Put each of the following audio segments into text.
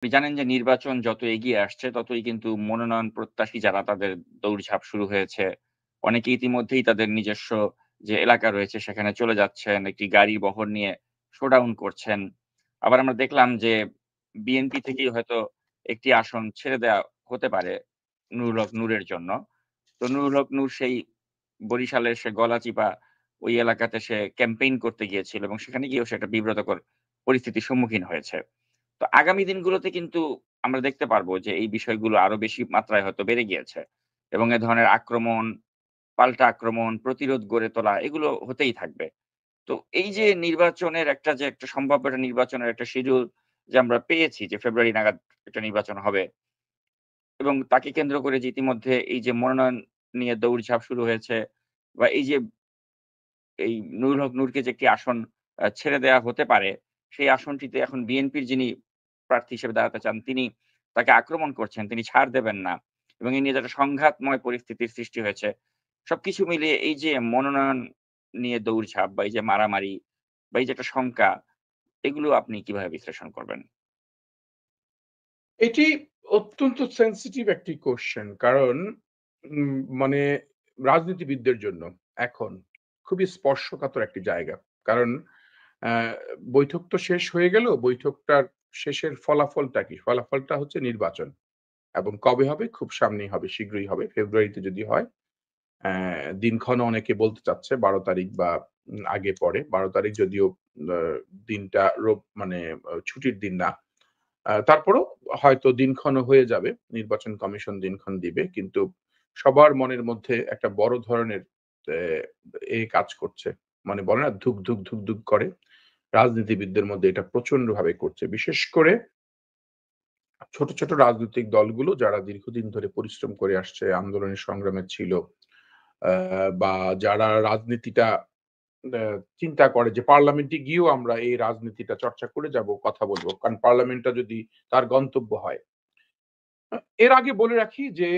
আপনি জানেন যে নির্বাচন যত এগিয়ে আসছে ততই কিন্তু মনোনয়ন প্রত্যাশী যারা তাদের দৌড়ঝাঁপ শুরু হয়েছে। অনেকে ইতিমধ্যেই তাদের নিজস্ব যে এলাকা রয়েছে সেখানে চলে যাচ্ছেন। একটি গাড়ি বহর নিয়ে শোডাউন করছেন। আবার আমরা দেখলাম যে বিএনপি থেকেই হয়তো একটি আসন ছেড়ে দেয়া হতে পারে নুরুল হক নূরের জন্য। তো নুরুল হক নূর সেই বরিশালের সে গলাচিপা ওই এলাকাতে সে ক্যাম্পেইন করতে গিয়েছিল এবং সেখানে গিয়েও সে একটা বিব্রতকর পরিস্থিতির সম্মুখীন হয়েছে। তো আগামী দিনগুলোতে কিন্তু আমরা দেখতে পারবো যে এই বিষয়গুলো আরো বেশি মাত্রায় হয়তো বেড়ে গিয়েছে। এবং এ ধরনের আক্রমণ, পাল্টা আক্রমণ, প্রতিরোধ গড়ে তোলা এগুলো হতেই থাকবে। তো এই যে নির্বাচনের একটা সম্ভাব্য একটা নির্বাচনের একটা শিডিউল যে আমরা পেয়েছি যে ফেব্রুয়ারি নাগাদ একটা নির্বাচন হবে এবং তাকে কেন্দ্র করে যে ইতিমধ্যে এই যে মনোনয়ন নিয়ে দৌড়ঝাঁপ শুরু হয়েছে বা এই যে এই নুরুল হক নূরকে যে একটি আসন ছেড়ে দেয়া হতে পারে, সেই আসনটিতে এখন বিএনপির যিনি প্রার্থী হিসেবে দাঁড়াতে চান, তিনি তাকে আক্রমণ করছেন, তিনি ছাড় দেবেন না। এবং এই নিয়ে যে একটা সংঘাতময় পরিস্থিতির সৃষ্টি হয়েছে। সবকিছু মিলিয়ে এই যে মনোনয়ন নিয়ে দৌড়ঝাঁপ বা এই যে মারামারি বা এই যে একটা শঙ্কা, এগুলো আপনি কিভাবে বিশ্লেষণ করবেন? এটি অত্যন্ত সেনসিটিভ একটি কোয়েশ্চেন। কারণ মানে রাজনীতিবিদদের জন্য এখন খুবই স্পর্শকাতর একটি জায়গা। কারণ অ্যা বৈঠক তো শেষ হয়ে গেল। বৈঠকটার শেষের ফলাফলটা কি? ফলাফলটা হচ্ছে নির্বাচন। এবং কবে হবে? খুব সামনেই হবে, শীঘ্রই হবে। ফেব্রুয়ারিতে যদি হয়। দিনক্ষণও অনেকে বলতে চাচ্ছে ১২ তারিখ বা আগে পরে। ১২ তারিখ যদিও আ দিনটা মানে ছুটির দিন না। তারপরেও হয়তো দিনক্ষণও হয়ে যাবে। নির্বাচন কমিশন দিনক্ষণ দিবে। কিন্তু সবার মনের মধ্যে একটা বড় ধরনের এ কাজ করছে। মানে বলে না ধুক, ধুক, ধুক, ধুক করে। রাজনীতিবিদদের মধ্যে এটা প্রচন্ডভাবে করছে। বিশেষ করে ছোট, ছোট রাজনৈতিক দলগুলো যারা দীর্ঘদিন ধরে পরিশ্রম করে আসছে, আন্দোলনের সংগ্রামে ছিল, আ বা যারা রাজনীতিটা আ চিন্তা করে যে পার্লামেন্টে গিয়েও আমরা এই রাজনীতিটা চর্চা করে যাব, কথা বলব। কারণ পার্লামেন্টটা যদি তার গন্তব্য হয়। এর আগে বলে রাখি যে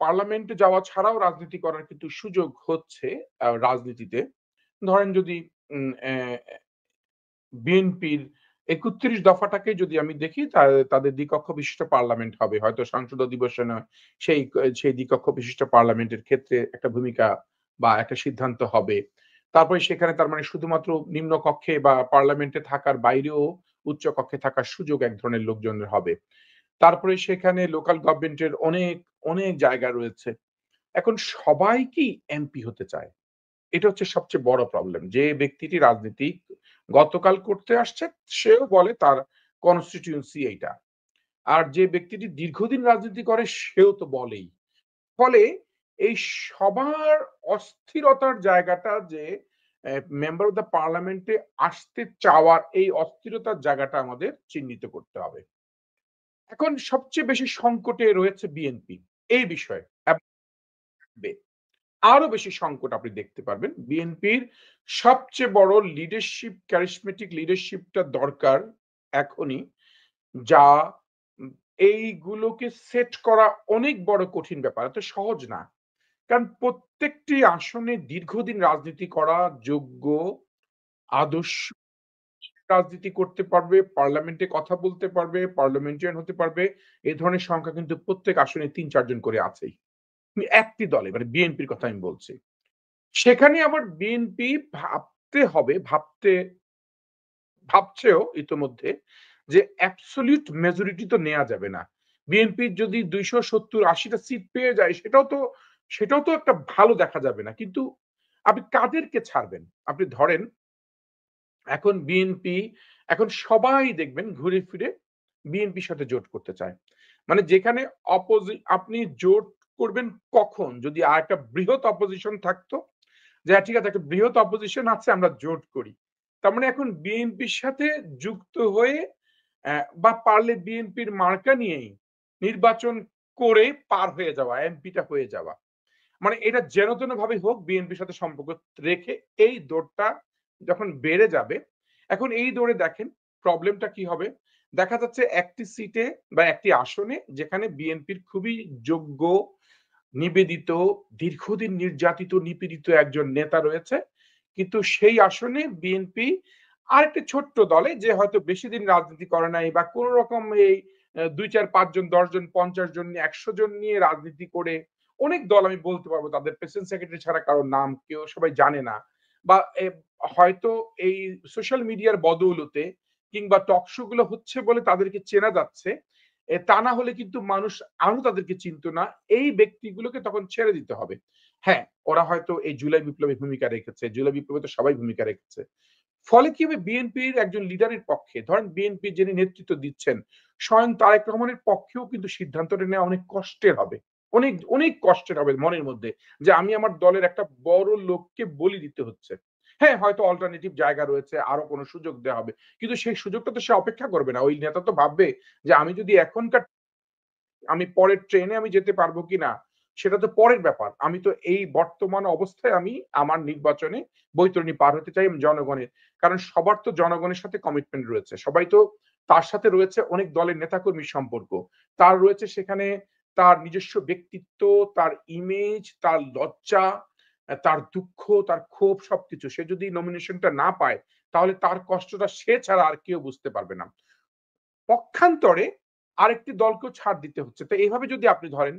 পার্লামেন্টে যাওয়া ছাড়াও রাজনীতি করার কিন্তু সুযোগ হচ্ছে রাজনীতিতে। ধরেন যদি উম অ্যা বিএনপির ৩১ দফাটাকে যদি আমি দেখি তাদের দ্বিকক্ষ বিশিষ্ট পার্লামেন্ট হবে। হয়তো সংসদ অধিবেশনে সেই দ্বিকক্ষ বিশিষ্ট পার্লামেন্টের ক্ষেত্রে একটা ভূমিকা বা একটা সিদ্ধান্ত হবে। তারপরে সেখানে তার মানে শুধুমাত্র নিম্ন কক্ষে বা পার্লামেন্টে থাকার বাইরেও উচ্চ কক্ষে থাকার সুযোগ এক ধরনের লোকজনের হবে। তারপরে সেখানে লোকাল গভর্নমেন্টের অনেক জায়গা রয়েছে। এখন সবাই কি এমপি হতে চায়? এটা হচ্ছে সবচেয়ে বড় প্রবলেম। যে ব্যক্তিটি রাজনীতি গতকাল করতে আসছে, সেও বলে তার কনস্টিটিউয়েন্সি এইটা। আর যে ব্যক্তিটি দীর্ঘদিন রাজনীতি করে সেও তো বলেই। ফলে এই সবার অস্থিরতার জায়গাটা যে মেম্বার অফ দ্যা পার্লামেন্ট এ আসতে চাওয়ার এই অস্থিরতার জায়গাটা আমাদের চিহ্নিত করতে হবে। এখন সবচেয়ে বেশি সংকটে রয়েছে বিএনপি এই বিষয়ে। এবং থাকবে। আরো বেশি সংকট আপনি দেখতে পারবেন। বিএনপির সবচেয়ে বড় charismatic লিডারশিপটা দরকার এখনই, যা উম এইগুলোকে সেট করা অনেক বড় কঠিন ব্যাপার। এত সহজ না। কারণ প্রত্যেকটি আসনে দীর্ঘদিন রাজনীতি করা যোগ্য, আদর্শ রাজনীতি করতে পারবে, পার্লামেন্টে কথা বলতে পারবে, পার্লামেন্টারিয়ান হতে পারবে। এ ধরনের সংখ্যা কিন্তু প্রত্যেক আসনে ৩-৪ জন করে আছেই। একটি দলে মানে বিএনপির কথা আমি বলছি। সেখানে আবার বিএনপি ভাবছেও ইতোমধ্যে যে অ্যাবসোলিউট মেজরিটি তো নেয়া যাবে না। বিএনপির যদি ২৭০-৮০ টা সিট পেয়ে যায় সেটাও তো একটা ভালো দেখা যাবে না। কিন্তু আপনি কাদেরকে ছাড়বেন? আপনি ধরেন বিএনপি এখন সবাই দেখবেন ঘুরে ফিরে বিএনপির সাথে জোট করতে চায়। মানে যেখানে আপনি জোট করবেন কখন? যদি আরেকটা বৃহৎ অপোজিশন থাকতো যে ঠিক আছে একটা বৃহৎ অপোজিশন আছে আমরা জোট করি। তার মানে এখন বিএনপির সাথে যুক্ত হয়ে বা পারলে বিএনপির মার্কা নিয়েই নির্বাচন করে পার হয়ে যাওয়া, এমপিটা হয়ে যাওয়া। মানে এটা যেন ভাবে হোক বিএনপির সাথে সম্পর্ক রেখে এই দৌড়টা যখন বেড়ে যাবে, এখন এই দৌড়ে দেখেন প্রবলেমটা কি হবে? দেখা যাচ্ছে একটি সিটে বা একটি আসনে যেখানে বিএনপির খুবই যোগ্য, নিবেদিত, দীর্ঘদিন নির্যাতিত, নিপীড়িত একজন নেতা রয়েছে। কিন্তু সেই আসনে বিএনপি আরেকটি ছোট্ট দলে যে হয়তো বেশিদিন রাজনীতি করে নাই বা কোন রকম এই ২, ৪, ৫ জন, ১০ জন, ৫০ জন, ১০০ জন নিয়ে রাজনীতি করে অনেক দল আমি বলতে পারবো তাদের প্রেসিডেন্ট সেক্রেটারি ছাড়া কারো নাম কেউ সবাই জানে না। বা হয়তো এই সোশ্যাল মিডিয়ার বদৌলতে কিংবা টক শো গুলো হচ্ছে বলে তাদেরকে চেনা যাচ্ছে। তা না হলে কিন্তু মানুষ আরো তাদেরকে চিনত না। এই ব্যক্তিগুলোকে তখন ছেড়ে দিতে হবে। হ্যাঁ, ওরা হয়তো এই জুলাই বিপ্লবে ভূমিকা রেখেছে। জুলাই বিপ্লবে তো সবাই ভূমিকা রেখেছে। ফলে কি হবে বিএনপির একজন লিডারের পক্ষে ধরেন বিএনপির যিনি নেতৃত্ব দিচ্ছেন স্বয়ং তারেক রহমানের পক্ষেও কিন্তু সিদ্ধান্তটা নেওয়া অনেক কষ্টের হবে। অনেক, অনেক কষ্টের হবে মনের মধ্যে যে আমি আমার দলের একটা বড় লোককে বলি দিতে হচ্ছে। হ্যাঁ, হয়তো অল্টারনেটিভ জায়গা রয়েছে, আরো কোনো সুযোগ দেয়া হবে। কিন্তু সেই সুযোগটা তো সে অপেক্ষা করবে না। ওই নেতা তো ভাববে যে আমি যদি এখনকার আমি পরের ট্রেনে আমি যেতে পারবো কিনা সেটা তো পরের ব্যাপার। আমি তো এই বর্তমান অবস্থায় আমি আমার নির্বাচনে বৈতরণী পার হতে চাই জনগণের। কারণ সবার তো জনগণের সাথে কমিটমেন্ট রয়েছে। সবাই তো তার সাথে রয়েছে অনেক দলের নেতাকর্মীর সম্পর্ক। তার রয়েছে সেখানে তার নিজস্ব ব্যক্তিত্ব, তার ইমেজ, তার লজ্জা, তার দুঃখ, তার ক্ষোভ সবকিছু। সে যদি নমিনেশনটা না পায় তাহলে তার কষ্টটা সে ছাড়া আর কেউ বুঝতে পারবে না। পক্ষান্তরে আরেকটি দলকেও ছাড় দিতে হচ্ছে। তো এভাবে যদি আপনি ধরেন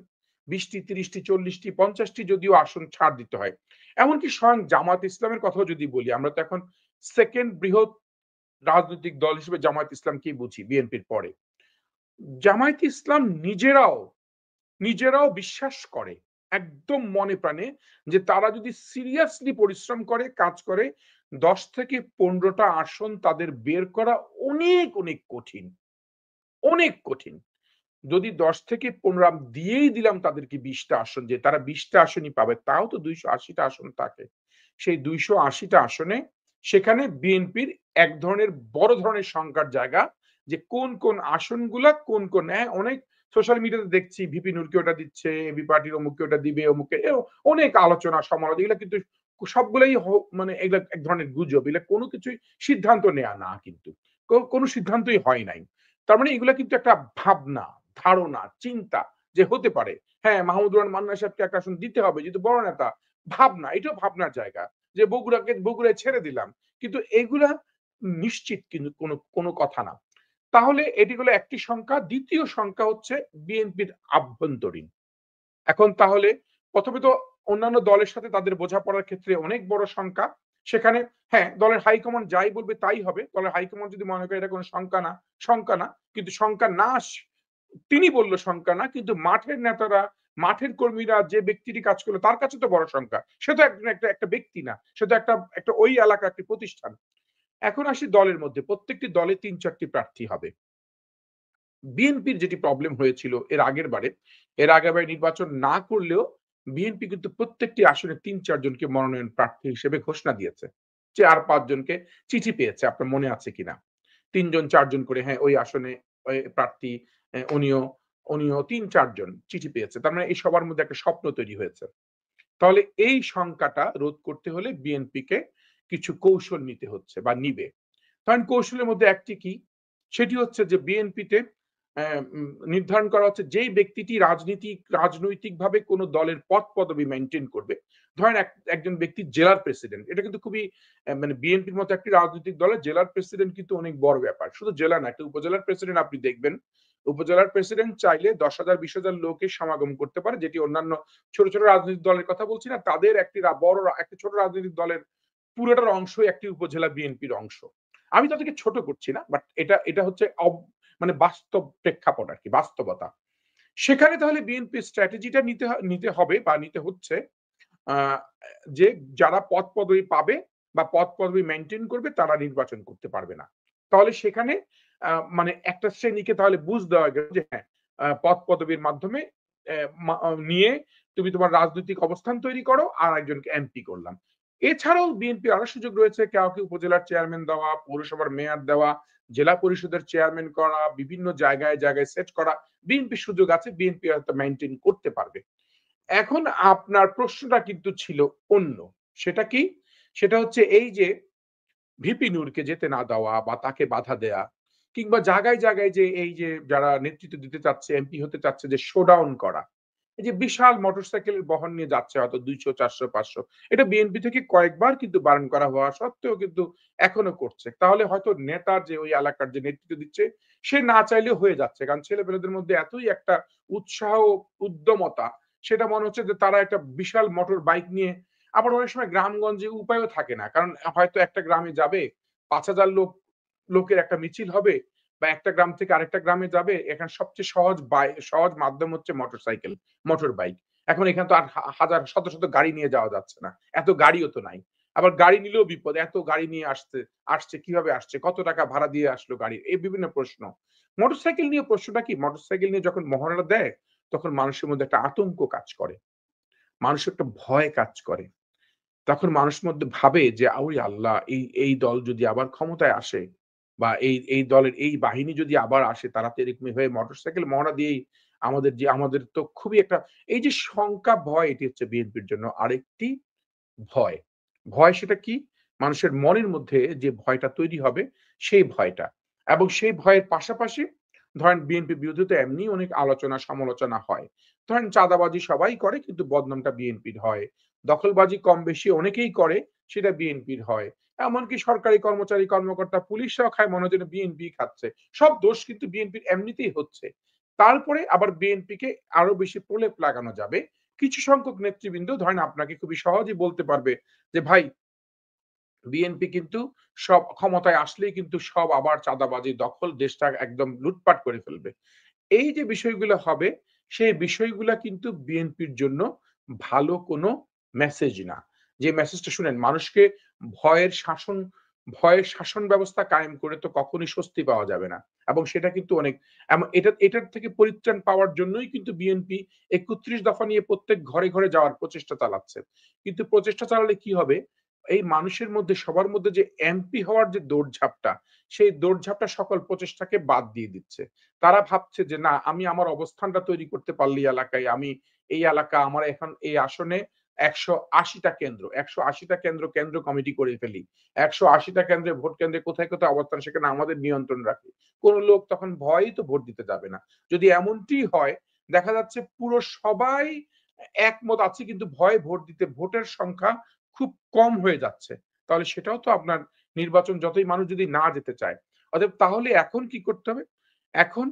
২০ টি, ৩০ টি, ৪০ টি, ৫০ টি যদিও আসন ছাড় দিতে হয়। এমনকি স্বয়ং জামায়াত ইসলামের কথাও যদি বলি, আমরা তো এখন 2nd বৃহৎ রাজনৈতিক দল হিসেবে জামায়াত ইসলামকেই বুঝি বিএনপির পরে। জামায়াত ইসলাম নিজেরাও বিশ্বাস করে একদম মনে প্রাণে যে তারা যদি সিরিয়াসলি পরিশ্রম করে, কাজ করে ১০ থেকে ১৫ টা আসন তাদের বের করা অনেক, অনেক কঠিন। অনেক কঠিন। যদি ১০ থেকে ১৫ দিয়েই দিলাম তাদেরকে ২০ টা আসন যে তারা ২০ টা আসনই পাবে। তাও তো ২৮০ টা আসন থাকে। সেই ২৮০ টা আসনে সেখানে বিএনপির এক ধরনের বড় ধরনের শঙ্কার জায়গা যে কোন আসনগুলা কোন অনেক সোশ্যাল মিডিয়াতে দেখছি ভিপি নূরকে ওটা দিচ্ছে, এবি পার্টির অমুককে ওটা দিবে, অমুককে অনেক আলোচনা সমালোচনা এগুলা কিন্তু সবগুলাই মানে এগুলা এক ধরনের গুজব। এগুলা কোন কিছুই সিদ্ধান্ত নেয়া না কিন্তু। কোন সিদ্ধান্তই হয় নাই। তার মানে এগুলা কিন্তু একটা ভাবনা, ধারণা, চিন্তা যে হতে পারে। হ্যাঁ, মাহমুদুর রহমান মান্নান সাহেবকে একটা আসন দিতে হবে যেহেতু বড় নেতা। ভাবনা, এটাও ভাবনার জায়গা। যে বগুড়ায় ছেড়ে দিলাম। কিন্তু এগুলা নিশ্চিত কিন্তু কোন কথা না। তাহলে এটি হলো একটি সংখ্যা। ২য় সংখ্যা হচ্ছে বিএনপির আভ্যন্তরীণ। এখন তাহলে ১ম এ তো অন্যান্য দলের সাথে তাদের বোঝাপড়ার ক্ষেত্রে অনেক বড় শঙ্কা। সেখানে হ্যাঁ, দলের হাইকমান্ড যাই বলবে তাই হবে। দলের হাইকমান্ড যদি মনে করে এটা কোন শঙ্কা না। কিন্তু শঙ্কা না তিনি বলল শঙ্কা না। কিন্তু মাঠের নেতারা, মাঠের কর্মীরা যে ব্যক্তিটি কাজ করলো তার কাছে তো বড় শঙ্কা। সে তো একজন একটা ব্যক্তি না। সে তো একটা ওই এলাকার একটি প্রতিষ্ঠান। এখন আসি দলের মধ্যে। প্রত্যেকটি দলে ৩-৪ টি প্রার্থী হবে। বিএনপির যেটি প্রবলেম হয়েছিল এর আগের বারে নির্বাচন না করলেও বিএনপি কিন্তু প্রত্যেকটি আসনে ৩-৪ জনকে মনোনয়ন প্রার্থী হিসেবে ঘোষণা দিয়েছে। ৪-৫ জনকে চিঠি পেয়েছে। আপনার মনে আছে কিনা? ৩ জন ৪ জন করে হ্যাঁ, ওই আসনে ওই প্রার্থী উনিও ৩-৪ জন চিঠি পেয়েছে। তার মানে এই সবার মধ্যে একটা স্বপ্ন তৈরি হয়েছে। তাহলে এই সংখ্যাটা রোধ করতে হলে বিএনপিকে কিছু কৌশল নিতে হচ্ছে বা নিবে। কারণ কৌশলের মধ্যে একটি কি? সেটি হচ্ছে যে বিএনপিতে নির্ধারণ করা হচ্ছে যেই ব্যক্তিটি রাজনৈতিকভাবে কোন দলের পদ-পদবি মেইনটেইন করবে। ধরেন একজন ব্যক্তি জেলার প্রেসিডেন্ট। এটা কিন্তু খুবই মানে বিএনপির মতো একটি রাজনৈতিক দলের জেলার প্রেসিডেন্ট কিন্তু অনেক বড় ব্যাপার। শুধু জেলা না, একটা উপজেলার প্রেসিডেন্ট আপনি দেখবেন। উপজেলার প্রেসিডেন্ট চাইলে ১০,০০০ ২০,০০০ লোকের সমাগম করতে পারে। যেটি অন্যান্য ছোট রাজনৈতিক দলের কথা বলছি না। তাদের একটি ছোট রাজনৈতিক দলের পুরোটার অংশই একটি উপজেলা বিএনপির অংশ। আমি তাদেরকে ছোট করছি না। বাট এটা হচ্ছে মানে বাস্তব প্রেক্ষাপট আরকি, বাস্তবতা। সেখানে তাহলে বিএনপির স্ট্র্যাটেজিটা নিতে হবে বা নিতে হচ্ছে আ যে যারা পদ-পদবি পাবে বা পদ-পদবি মেইনটেইন করবে তারা নির্বাচন করতে পারবে না। তাহলে সেখানে মানে একটা শ্রেণীকে তাহলে বুঝ দেওয়া গেল যে হ্যাঁ, পদ-পদবির মাধ্যমে অ্যা মা আ নিয়ে তুমি তোমার রাজনৈতিক অবস্থান তৈরি করো, আর একজনকে এমপি করলাম। এছাড়াও বিএনপির আরো সুযোগ রয়েছে কাউকে উপজেলার চেয়ারম্যান দেওয়া, পৌরসভার মেয়র দেওয়া, জেলা পরিষদের চেয়ারম্যান করা, বিভিন্ন জায়গায় সেট করা। বিএনপির সুযোগ আছে, বিএনপি হয়তো মেইনটেইন করতে পারবে। এখন আপনার প্রশ্নটা কিন্তু ছিল অন্য। সেটা কি? সেটা হচ্ছে এই যে ভিপি নূরকে যেতে না দেওয়া বা তাকে বাধা দেয়া কিংবা জায়গায় যে এই যে যারা নেতৃত্ব দিতে চাচ্ছে, এমপি হতে চাচ্ছে যে শোডাউন করা। এই যে বিশাল মোটরসাইকেলের বহর নিয়ে যাচ্ছে হয়তো ২০০, ৪০০, ৫০০। এটা বিএনপি থেকে কয়েকবার কিন্তু বারণ করা হওয়া সত্ত্বেও কিন্তু এখনো করছে। তাহলে হয়তো নেতা যে ওই এলাকার যে নেতৃত্ব দিচ্ছে, সে না চাইলেও হয়ে যাচ্ছে। কারণ ছেলেপেলেদের মধ্যে এতই একটা উৎসাহ, উদ্যমতা, সেটা মনে হচ্ছে যে তারা একটা বিশাল মোটর বাইক নিয়ে আবার অনেক সময় গ্রামগঞ্জে উপায়ও থাকে না। কারণ হয়তো একটা গ্রামে যাবে, ৫,০০০ লোকের একটা মিছিল হবে বা একটা গ্রাম থেকে আরেকটা গ্রামে যাবে। এখানে সবচেয়ে সহজ মাধ্যম হচ্ছে মোটরসাইকেল, মোটর বাইক। এখন এখানে তো আর হাজার শত, শত গাড়ি নিয়ে যাওয়া যাচ্ছে না। এত গাড়িও তো নাই। আবার গাড়ি নিলেও বিপদ। এত গাড়ি নিয়ে আসছে কিভাবে আসছে? কত টাকা ভাড়া দিয়ে আসলো গাড়ির? এই বিভিন্ন প্রশ্ন। মোটরসাইকেল নিয়ে প্রশ্নটা কি? মোটরসাইকেল নিয়ে যখন মহড়া দেয়, তখন মানুষের মধ্যে একটা আতঙ্ক কাজ করে। মানুষের একটা ভয় কাজ করে। তখন মানুষের মধ্যে ভাবে যে, "ওরে আল্লাহ! এই দল যদি আবার ক্ষমতায় আসে বা এই দলের এই বাহিনী যদি আবার আসে, তারা তো এরকম এভাবে মোটরসাইকেল মহড়া দিয়েই আমাদের তো খুবই একটা" এই যে শঙ্কা, ভয়, এটি হচ্ছে বিএনপির জন্য আরেকটি ভয়। ভয় সেটা কি? মানুষের মনের মধ্যে যে ভয়টা তৈরি হবে, সেই ভয়টা। এবং সেই ভয়ের পাশাপাশি ধরেন বিএনপির বিরুদ্ধে তো এমনিই অনেক আলোচনা সমালোচনা হয়। ধরেন চাঁদাবাজি সবাই করে কিন্তু বদনামটা বিএনপির হয়। দখলবাজি কম বেশি অনেকেই করে, সেটা বিএনপির হয়। এমনকি সরকারি কর্মচারী, কর্মকর্তা, পুলিশরাও খায় মনে হয় যেন বিএনপি খাচ্ছে। সব দোষ কিন্তু বিএনপির এমনিতেই হচ্ছে। তারপরে আবার বিএনপিকে আরো বেশি প্রলেপ লাগানো যাবে। কিছু সংখ্যক নেতৃবৃন্দ ধরেন আপনাকে খুবই সহজেই বলতে পারবে যে, "ভাই বিএনপি কিন্তু সব ক্ষমতায় আসলেই কিন্তু সব আবার চাঁদাবাজি, দখল, দেশটা একদম লুটপাট করে ফেলবে।" এই যে বিষয়গুলো হবে, সেই বিষয়গুলা কিন্তু বিএনপির জন্য ভালো কোনো মেসেজ না। যে মেসেজটা শুনেন মানুষকে ভয়ের শাসন ভয়ের শাসন ব্যবস্থা কায়েম করে তো কখনোই স্বস্তি পাওয়া যাবে না। এবং সেটা কিন্তু অনেক এটার থেকে পরিত্রাণ পাওয়ার জন্যই কিন্তু বিএনপি ৩১ দফা নিয়ে প্রত্যেক ঘরে, ঘরে যাওয়ার প্রচেষ্টা চালাচ্ছে। কিন্তু প্রচেষ্টা চালালে কি হবে? এই মানুষের মধ্যে সবার মধ্যে যে এমপি হওয়ার যে দৌড়ঝাঁপটা, সেই দৌড়ঝাঁপটা সকল প্রচেষ্টাকে বাদ দিয়ে দিচ্ছে। তারা ভাবছে যে না আমি আমার অবস্থানটা তৈরি করতে পারলে এলাকায় আমি এই এলাকা আমার এখন এই আসনে ১৮০ টা কেন্দ্র। ১৮০ টা কেন্দ্র কমিটি করে ফেলি। ১৮০ টা কেন্দ্রে ভোট কেন্দ্রে কোথায়, কোথায় অবস্থান সেখানে আমাদের নিয়ন্ত্রণ রাখি। কোন লোক তখন ভয়েই তো ভোট দিতে যাবে না। যদি এমনটিই হয় দেখা যাচ্ছে পুরো সবাই একমত আছে কিন্তু ভয়ে ভোট দিতে ভোটের সংখ্যা খুব কম হয়ে যাচ্ছে। তাহলে সেটাও তো আপনার নির্বাচন যতই মানুষ যদি না যেতে চায়। অতএব তাহলে এখন কি করতে হবে? এখন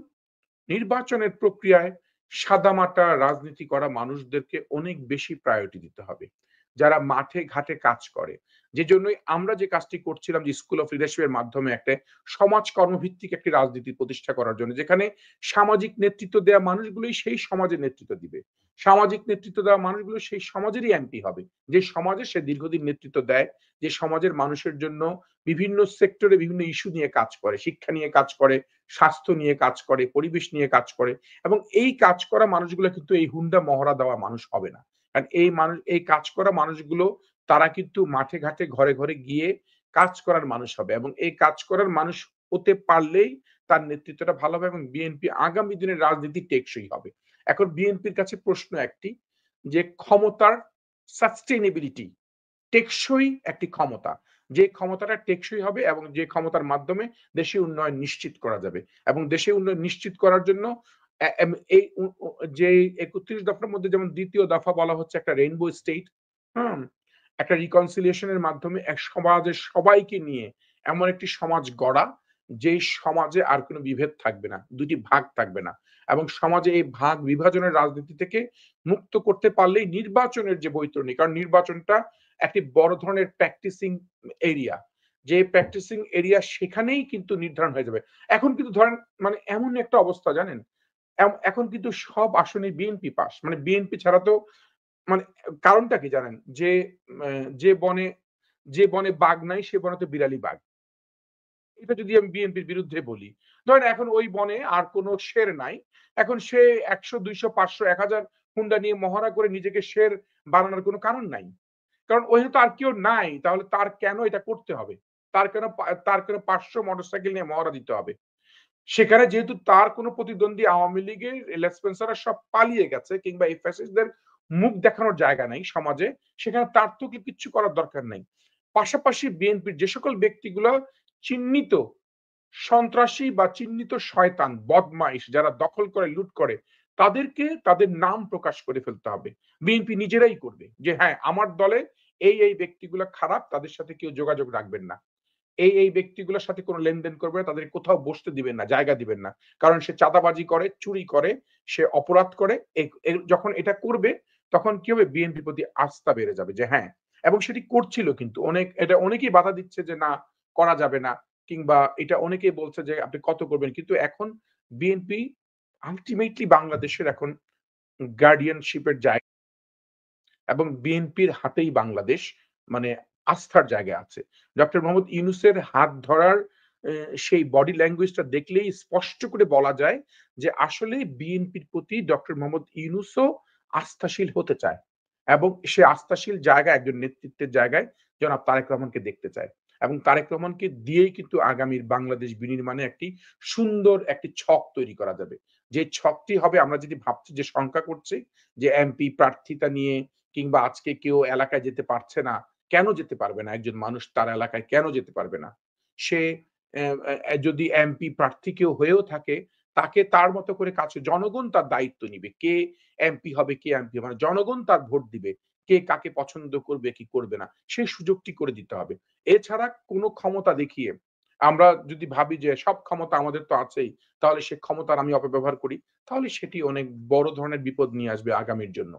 নির্বাচনের প্রক্রিয়ায় সাদামাটা রাজনীতি করা মানুষদেরকে অনেক বেশি প্রায়োরিটি দিতে হবে। যারা মাঠে ঘাটে কাজ করে। যেজন্যই আমরা যে কাজটি করছিলাম যে স্কুল অফ লিডারশিপ এর মাধ্যমে একটা সমাজ কর্মভিত্তিক একটি রাজনীতি প্রতিষ্ঠা করার জন্য। যেখানে সামাজিক নেতৃত্ব দেয়া মানুষগুলোই সেই সমাজের নেতৃত্ব দিবে। সামাজিক নেতৃত্ব দেওয়া মানুষগুলো সেই সমাজেরই এমপি হবে। যে সমাজে সে দীর্ঘদিন নেতৃত্ব দেয়, যে সমাজের মানুষের জন্য বিভিন্ন সেক্টরে বিভিন্ন ইস্যু নিয়ে কাজ করে, শিক্ষা নিয়ে কাজ করে, স্বাস্থ্য নিয়ে কাজ করে, পরিবেশ নিয়ে কাজ করে এবং এই কাজ করা মানুষগুলো কিন্তু এই হুন্ডা মহড়া দেওয়া মানুষ হবে না। কারণ এই কাজ করা মানুষগুলো তারা কিন্তু মাঠে ঘাটে ঘরে, ঘরে গিয়ে কাজ করার মানুষ হবে এবং এই কাজ করার মানুষ হতে পারলেই তার নেতৃত্বটা ভালো হবে এবং বিএনপি আগামী দিনের রাজনীতি টেকসই হবে। এখন বিএনপির কাছে প্রশ্ন একটি যে ক্ষমতার সাস্টেইনেবিলিটি টেকসই একটি ক্ষমতা। যে ক্ষমতাটা টেকসই হবে এবং যে ক্ষমতার মাধ্যমে দেশের উন্নয়ন নিশ্চিত করা যাবে। এবং দেশের উন্নয়ন নিশ্চিত করার জন্য এ এম এই উ উ যে ৩১ দফার মধ্যে যেমন ২য় দফা বলা হচ্ছে একটা রেইনবো স্টেট, হুম? একটা রিকনসিলিয়েশন এর মাধ্যমে এক সমাজের সবাইকে নিয়ে এমন একটি সমাজ গড়া, যেই সমাজে আর কোন বিভেদ থাকবে না। ২ টি ভাগ থাকবে না। এবং সমাজে এই ভাগ বিভাজনের রাজনীতি থেকে মুক্ত করতে পারলেই নির্বাচনের যে বৈতরণী, কারণ নির্বাচনটা একটি বড় ধরনের প্র্যাকটিসিং এরিয়া। যে প্র্যাকটিসিং এরিয়া সেখানেই কিন্তু নির্ধারণ হয়ে যাবে। এখন কিন্তু ধরেন মানে এমন একটা অবস্থা জানেন? এখন কিন্তু সব আসনেই বিএনপি পাস। মানে বিএনপি ছাড়া তো মানে কারণটা কি জানেন? ম্যা যে বনে যে বনে বাঘ নাই সে বনে তো বিড়ালি বাঘ। এটা যদি আমি বিএনপির বিরুদ্ধে বলি। ধরেন এখন ওই বনে আর কোন শের নাই। এখন সে ১০০, ২০০, ৫০০, ১০০০ হুন্ডা নিয়ে মহড়া করে নিজেকে শের বানানোর কোন কারণ নাই। কারণ ওইখানে তো আর কেউ নাই। তাহলে তার কেন এটা করতে হবে? তার কেন ৫০০ মোটরসাইকেল নিয়ে মহড়া দিতে হবে? সেখানে যেহেতু তার কোন প্রতিদ্বন্দ্বী আওয়ামী লীগের লেসপেন্সাররা সব পালিয়ে গেছে কিংবা এই ফ্যাসিস্টদের মুখ দেখানোর জায়গা নাই সমাজে, সেখানে তার তো কিচ্ছু করার দরকার নাই। পাশাপাশি বিএনপির যে সকল ব্যক্তিগুলো চিহ্নিত সন্ত্রাসী বা চিহ্নিত শয়তান, বদমাইশ যারা দখল করে, লুট করে, তাদেরকে তাদের নাম প্রকাশ করে ফেলতে হবে। বিএনপি নিজেরাই করবে যে হ্যাঁ, আমার দলে এই ব্যক্তিগুলা খারাপ, তাদের সাথে কেউ যোগাযোগ রাখবেন না। এই ব্যক্তিগুলোর সাথে কোন লেনদেন করবে না, তাদের কোথাও বসতে দিবেন না, জায়গা দিবেন না। কারণ সে চাঁদাবাজি করে, চুরি করে, সে অপরাধ করে। যখন এটা করবে তখন কি হবে? বিএনপির প্রতি আস্থা বেড়ে যাবে যে হ্যাঁ, এবং সেটি করছিল কিন্তু এটা অনেকেই বাধা দিচ্ছে যে না করা যাবে না, কিংবা এটা অনেকেই বলছে যে আপনি কত করবেন। কিন্তু এখন বিএনপি আল্টিমেটলি বাংলাদেশের এখন গার্ডিয়ানশিপ এর জায়গা, এবং বিএনপির হাতেই বাংলাদেশ মানে আস্থার জায়গায় আছে। ডক্টর মোহাম্মদ ইউনূসের হাত ধরার এ সেই বডি ল্যাঙ্গুয়েজটা দেখলেই স্পষ্ট করে বলা যায় যে আসলে বিএনপির প্রতি ডক্টর মোহাম্মদ ইউনূসও আস্থাশীল হতে চায়। এবং সে আস্থাশীল জায়গায় একজন নেতৃত্বের জায়গায় জনাব তারেক রহমানকে দেখতে চায়। এবং তারেক রহমানকে দিয়েই কিন্তু আগামীর বাংলাদেশ বিনির্মাণে একটি সুন্দর একটি ছক তৈরি করা যাবে। যে ছকটি হবে, আমরা যদি ভাবছি যে শঙ্কা করছি যে এমপি প্রার্থিতা নিয়ে, কিংবা আজকে কেউ এলাকায় যেতে পারছে না। কেন যেতে পারবে না? একজন মানুষ তার এলাকায় কেন যেতে পারবে না? সে যদি এমপি প্রার্থী কেউ হয়েও থাকে, তাকে তার মতো করে জনগণ তার দায়িত্ব নিবে। কে এমপি হবে, কে এমপি হবে না। জনগণ তার ভোট দিবে। কে কাকে পছন্দ করবে, কি করবে না। সেই সুযোগটি করে দিতে হবে। এছাড়া কোন ক্ষমতা দেখিয়ে আমরা যদি ভাবি যে সব ক্ষমতা আমাদের তো আছেই, তাহলে সে ক্ষমতার আমি অপব্যবহার করি, তাহলে সেটি অনেক বড় ধরনের বিপদ নিয়ে আসবে আগামীর জন্য।